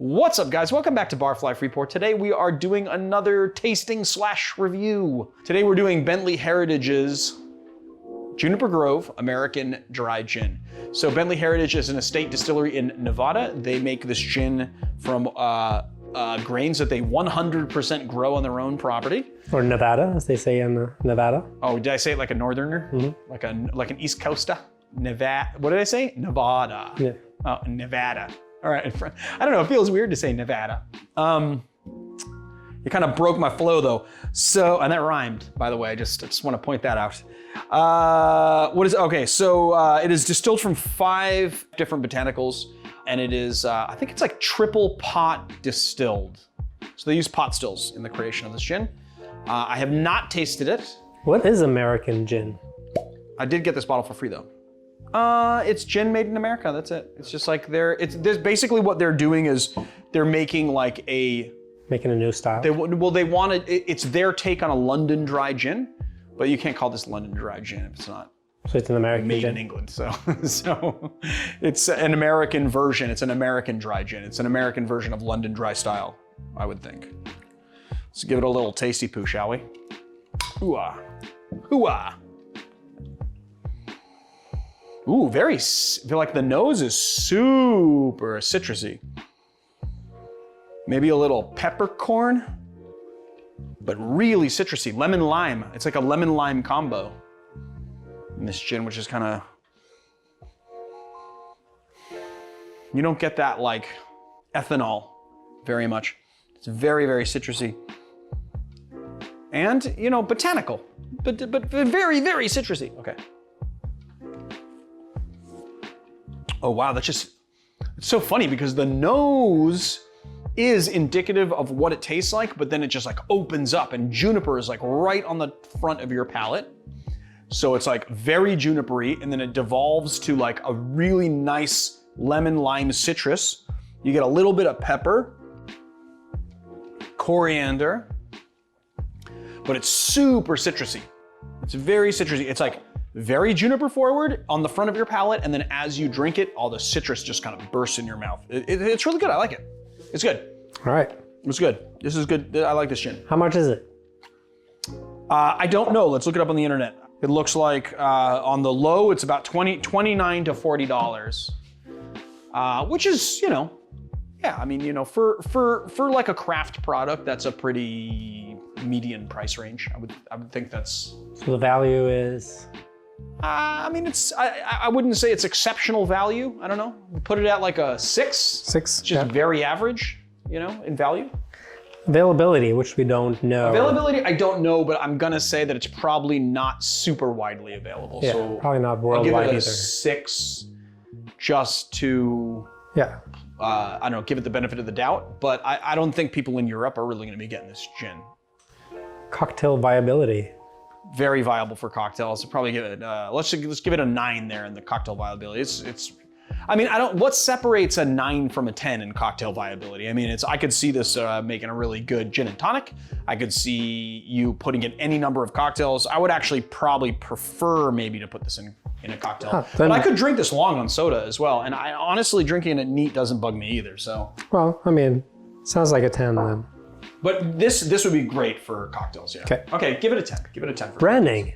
What's up, guys? Welcome back to Barfly FreePour. Today we are doing another tasting / review. Today we're doing Bentley Heritage's Juniper Grove American Dry Gin. So Bentley Heritage is an estate distillery in Nevada. They make this gin from grains that they 100% grow on their own property. Or Nevada, as they say in Nevada. Oh, did I say it like a northerner? Mm-hmm. Like an East Coaster? Nevada. What did I say? Nevada. Yeah. Oh, Nevada. All right. I don't know. It feels weird to say Nevada. You kind of broke my flow though. So, and that rhymed, by the way. I just want to point that out. It is distilled from 5 different botanicals, and it is, I think it's like triple pot distilled. So they use pot stills in the creation of this gin. I have not tasted it. What is American gin? I did get this bottle for free though. It's gin made in America, that's it. It's just like there's basically what they're doing is they're making like Making a new style? They wanted, it's their take on a London dry gin, but you can't call this London dry gin if it's not. So it's an American made gin? in England, so it's an American version. It's an American dry gin. It's an American version of London dry style, I would think. Let's give it a little tasty poo, shall we? Ooh-ah, ooh-ah. Ooh, I feel like the nose is super citrusy. Maybe a little peppercorn, but really citrusy. Lemon lime. It's like a lemon lime combo in this gin, which is kind of, you don't get that like ethanol very much. It's very, very citrusy. And, you know, botanical, but very, very citrusy. Okay. Oh wow, it's so funny because the nose is indicative of what it tastes like, but then it just like opens up, and juniper is like right on the front of your palate. So it's like very junipery, and then it devolves to like a really nice lemon lime citrus. You get a little bit of pepper, coriander, but it's super citrusy. It's very citrusy. It's like very juniper forward on the front of your palate, and then as you drink it, all the citrus just kind of bursts in your mouth. It's really good. I like it. It's good. All right. It's good. This is good. I like this gin. How much is it? I don't know. Let's look it up on the internet. It looks like on the low, it's about $29 to $40, which is, you know, yeah. I mean, you know, for like a craft product, that's a pretty median price range. I would think that's. So the value is. I mean, I wouldn't say it's exceptional value. I don't know. Put it at like a 6. 6. Just very average, you know, in value. Availability, which we don't know. Availability, I don't know, but I'm gonna say that it's probably not super widely available. Yeah, so probably not worldwide I'll give it a either. 6 just to, yeah. I don't know, give it the benefit of the doubt. But I don't think people in Europe are really gonna be getting this gin. Cocktail viability. Very viable for cocktails. So probably give it, let's give it a 9 there in the cocktail viability. I mean, what separates a 9 from a 10 in cocktail viability? I mean, I could see this making a really good gin and tonic. I could see you putting in any number of cocktails. I would actually probably prefer maybe to put this in a cocktail. But I could drink this long on soda as well. And I honestly, drinking it neat doesn't bug me either, so. Well, I mean, sounds like a 10 then. But this would be great for cocktails, yeah. Okay. Okay, give it a 10. Give it a 10 for branding.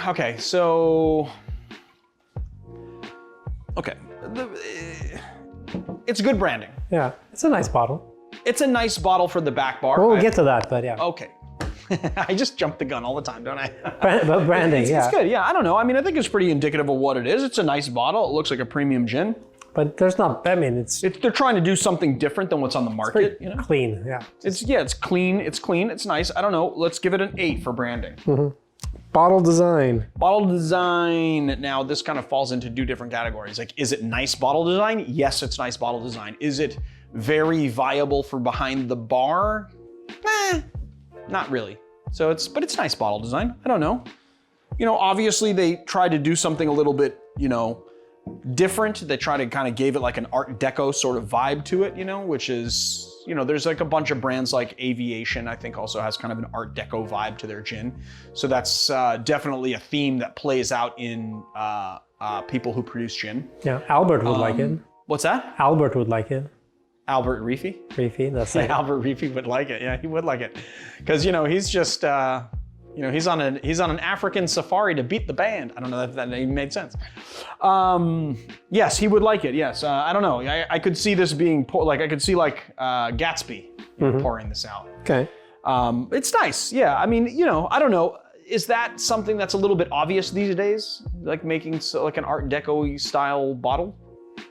Okay, so. Okay. It's good branding. Yeah, it's a nice bottle. It's a nice bottle for the back bar. We'll get to that, but yeah. Okay. I just jump the gun all the time, don't I? But branding, it's good, yeah. I don't know. I mean, I think it's pretty indicative of what it is. It's a nice bottle. It looks like a premium gin. But there's not, I mean, they're trying to do something different than what's on the market, you know? Clean, yeah. It's clean, it's nice. I don't know, let's give it an 8 for branding. Mm-hmm. Bottle design. Bottle design, now this kind of falls into 2 different categories. Like, is it nice bottle design? Yes, it's nice bottle design. Is it very viable for behind the bar? Not really. But it's nice bottle design, I don't know. You know, obviously they tried to do something a little bit, you know, different. They try to kind of gave it like an Art Deco sort of vibe to it, you know, which is, you know, there's like a bunch of brands like Aviation, I think also has kind of an Art Deco vibe to their gin. So that's definitely a theme that plays out in people who produce gin. Yeah, Albert would like it. What's that? Albert would like it. Albert Reefy. Reefy, that's it. Albert Reefy would like it. Yeah, he would like it, because he's just he's on an African safari to beat the band. I don't know if that even made sense. Yes, he would like it. Yes, I don't know. I could see this being I could see Gatsby pouring this out. Okay. It's nice. Yeah, I mean, I don't know. Is that something that's a little bit obvious these days? Like making like an Art Deco style bottle?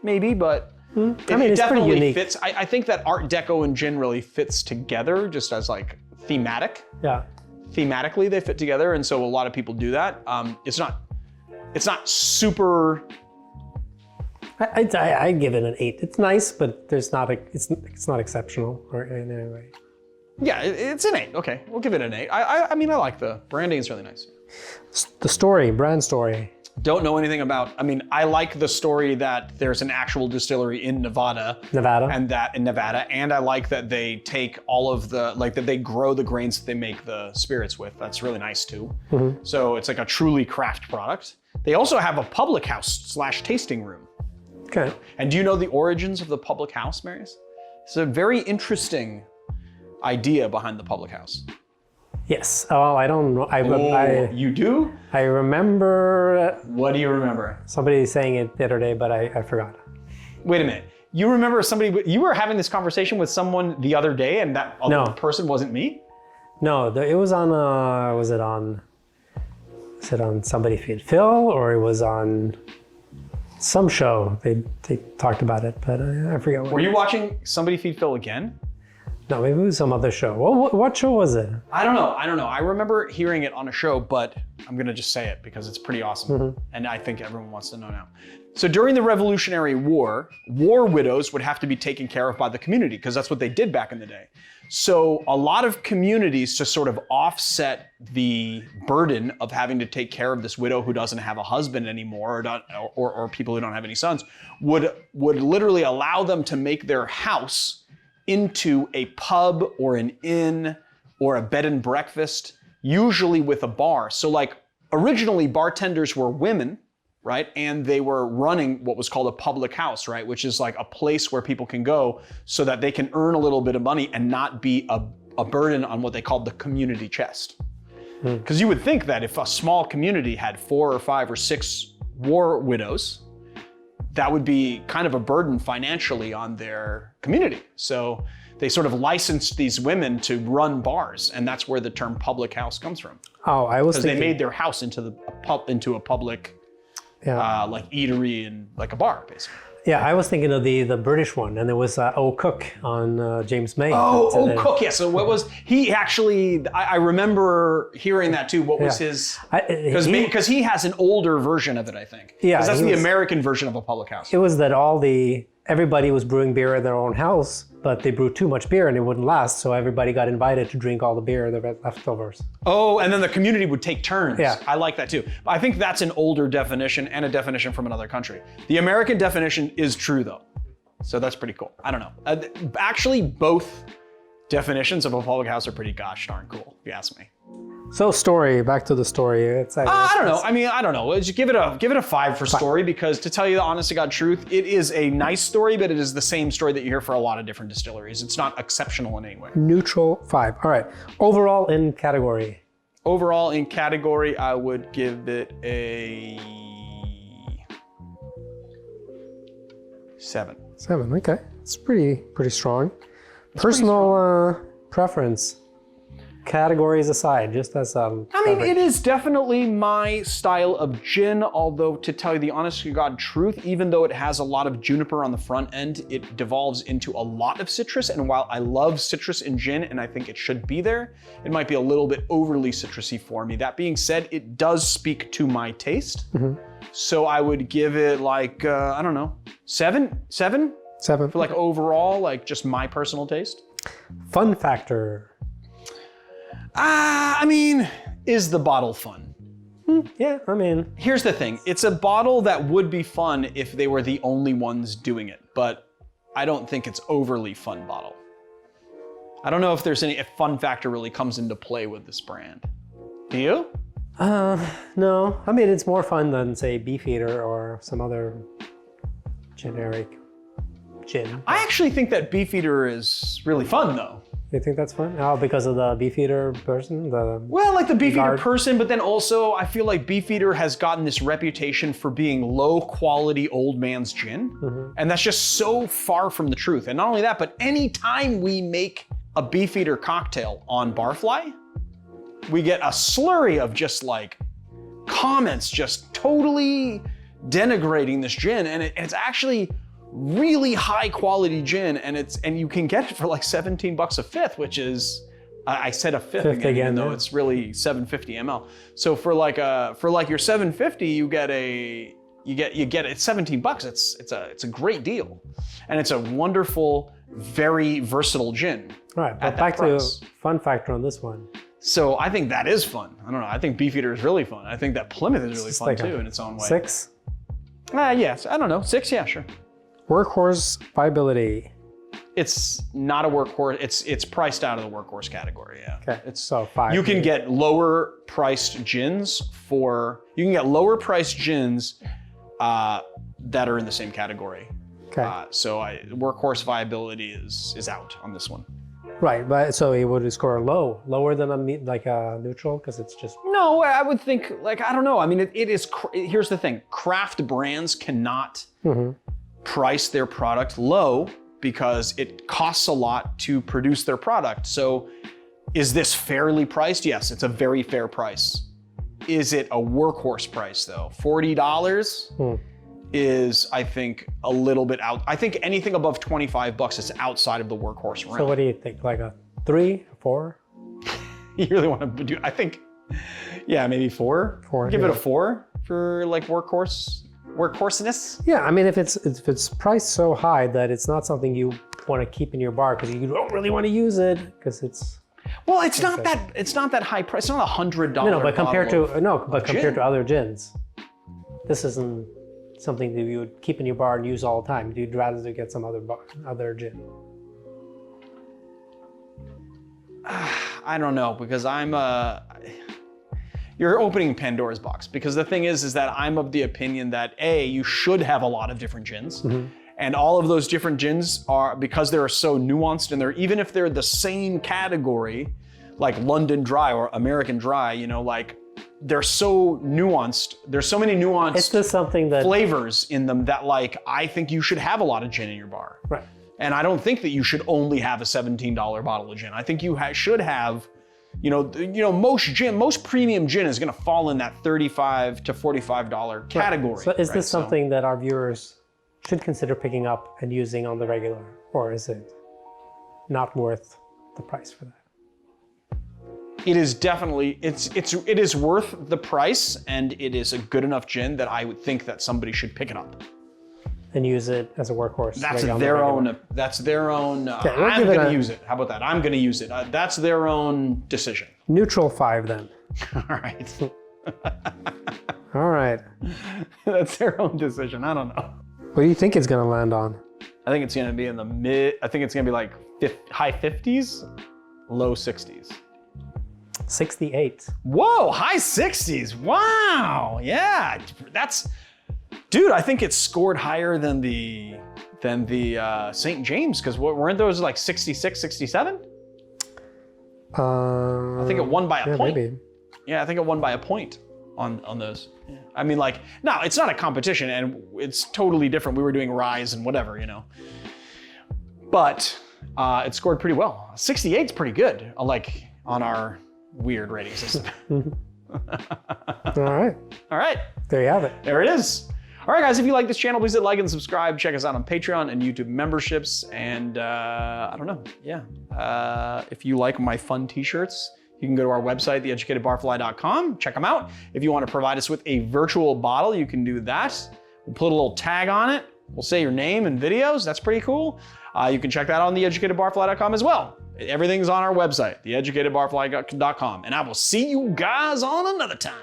Maybe, but it it's definitely pretty unique. fits. I think that Art Deco and gin really fits together just as like thematic. Yeah. Thematically, they fit together, and so a lot of people do that. It's not super. I give it an 8. It's nice, but it's not exceptional or in any way. Yeah, it's an 8. Okay, we'll give it an 8. I mean, I like the branding. It's really nice. The brand story. Don't know anything about. I mean, I like the story that there's an actual distillery in Nevada. And I like that they take all of that they grow the grains that they make the spirits with. That's really nice too. So it's like a truly craft product. They also have a public house / tasting room. Okay. And do you know the origins of the public house, Marius? It's a very interesting idea behind the public house. Yes. Oh, I don't know. You do? I remember. What do you remember? Somebody saying it the other day, but I forgot. Wait a minute. You remember you were having this conversation with someone the other day, and that other person wasn't me? No, it was on. Was it on Somebody Feed Phil, or it was on some show? They talked about it, but I forgot. Were you watching Somebody Feed Phil again? No, maybe it was some other show. What show was it? I don't know. I remember hearing it on a show, but I'm going to just say it because it's pretty awesome. And I think everyone wants to know now. So during the Revolutionary War widows would have to be taken care of by the community because that's what they did back in the day. So a lot of communities, to sort of offset the burden of having to take care of this widow who doesn't have a husband anymore, or people who don't have any sons, would literally allow them to make their house into a pub or an inn or a bed and breakfast, usually with a bar. So like originally bartenders were women, right? And they were running what was called a public house, right? Which is like a place where people can go so that they can earn a little bit of money and not be a burden on what they called the community chest. Because you would think that if a small community had 4 or 5 or 6 war widows, that would be kind of a burden financially on their community. So they sort of licensed these women to run bars, and that's where the term public house comes from. Oh, I was thinking... Because they made their house into a public, like eatery and like a bar, basically. Yeah, I was thinking of the British one, and there was Cook on James May. Cook, yeah. So what was he actually? I remember hearing that too. What was his? Because he has an older version of it, I think. Yeah, because that's the American version of a public house. It was that everybody was brewing beer at their own house, but they brewed too much beer and it wouldn't last, so everybody got invited to drink all the beer, the leftovers. Oh, and then the community would take turns. Yeah. I like that too. I think that's an older definition and a definition from another country. The American definition is true though. So that's pretty cool. I don't know. Actually, both definitions of a public house are pretty gosh darn cool, if you ask me. So back to the story. I don't know. I mean, I don't know. Just give it a 5 for story, because to tell you the honest to God truth, it is a nice story, but it is the same story that you hear for a lot of different distilleries. It's not exceptional in any way. Neutral 5. All right. Overall in category. Overall in category, I would give it a 7. 7. Okay. It's pretty strong. Personal preference. Categories aside, just as I mean, it is definitely my style of gin, although to tell you the honest to God truth, even though it has a lot of juniper on the front end, it devolves into a lot of citrus. And while I love citrus in gin, and I think it should be there, it might be a little bit overly citrusy for me. That being said, it does speak to my taste. So I would give it like, I don't know, 7? 7? 7. For like overall, like just my personal taste. Fun factor. I mean, is the bottle fun? Yeah, I mean. Here's the thing. It's a bottle that would be fun if they were the only ones doing it, but I don't think it's overly fun bottle. I don't know if if fun factor really comes into play with this brand. Do you? No. I mean, it's more fun than, say, Beefeater or some other generic gin. I actually think that Beefeater is really fun though. You think that's fun? Oh, because of the Beefeater person? Well, like the Beefeater guard. person, but then also I feel like Beefeater has gotten this reputation for being low quality old man's gin. And that's just so far from the truth. And not only that, but anytime we make a Beefeater cocktail on Barfly, we get a slurry of just like comments just totally denigrating this gin. And it's actually really high quality gin, and you can get it for like 17 bucks a fifth, which is, I said a fifth again, even though it's really 750 ml. So for like your 750, you get it 17 bucks. It's a great deal, and it's a wonderful, very versatile gin. Right, but back to fun factor on this one. So I think that is fun. I don't know. I think Beefeater is really fun. I think that Plymouth is really fun like too in its own way. 6? Yes, I don't know. 6, yeah, sure. Workhorse viability. It's not a workhorse. It's priced out of the workhorse category. Yeah. Okay. It's so 5. You can get lower priced gins that are in the same category. Okay. So workhorse viability is out on this one. Right, but so it would score lower than a neutral, because it's just. No, I would think I don't know. I mean, it is. Here's the thing: craft brands cannot price their product low because it costs a lot to produce their product. So is this fairly priced? Yes, it's a very fair price. Is it a workhorse price though? $40 is, I think, a little bit out. I think anything above 25 bucks is outside of the workhorse realm. So what do you think? Like a 3, 4? You really want to do, I think, yeah, maybe 4. 4. Give it a 4 for like workhorseness. Yeah, I mean, if it's priced so high that it's not something you want to keep in your bar because you don't really want to use it because it's. Well, it's not that high price. It's not $100. No, but compared to other gins, this isn't something that you would keep in your bar and use all the time. You'd rather get some other gin. I don't know, because you're opening Pandora's box, because the thing is that I'm of the opinion that you should have a lot of different gins, and all of those different gins are, because they're so nuanced, and even if they're the same category, like London Dry or American Dry, like they're so nuanced. There's so many nuanced it's just something that flavors in them that I think you should have a lot of gin in your bar. Right. And I don't think that you should only have a $17 bottle of gin. I think you should have. Most premium gin is going to fall in that $35 to $45 category. Right. So is this something that our viewers should consider picking up and using on the regular, or is it not worth the price for that? It is definitely, it is worth the price, and it is a good enough gin that I would think that somebody should pick it up and use it as a workhorse. That's their own. That's their own. I'm going to use it. How about that? I'm going to use it. That's their own decision. Neutral 5 then. All right. All right. That's their own decision. I don't know. What do you think it's going to land on? I think it's going to be in the mid. I think it's going to be like high 50s, low 60s. 68. Whoa, high 60s. Wow. Yeah. Dude, I think it's scored higher than the St. James, because weren't those like 66, 67? I think it won by a point. Maybe. Yeah, I think it won by a point on those. Yeah. I mean, no, it's not a competition, and it's totally different. We were doing Rise and whatever, But it scored pretty well. 68's pretty good, like on our weird rating system. All right. All right. There you have it. There it is. All right, guys, if you like this channel, please hit like and subscribe. Check us out on Patreon and YouTube memberships. And I don't know, yeah. If you like my fun t-shirts, you can go to our website, theeducatedbarfly.com. Check them out. If you want to provide us with a virtual bottle, you can do that. We'll put a little tag on it. We'll say your name and videos. That's pretty cool. You can check that out on theeducatedbarfly.com as well. Everything's on our website, theeducatedbarfly.com. And I will see you guys on another time.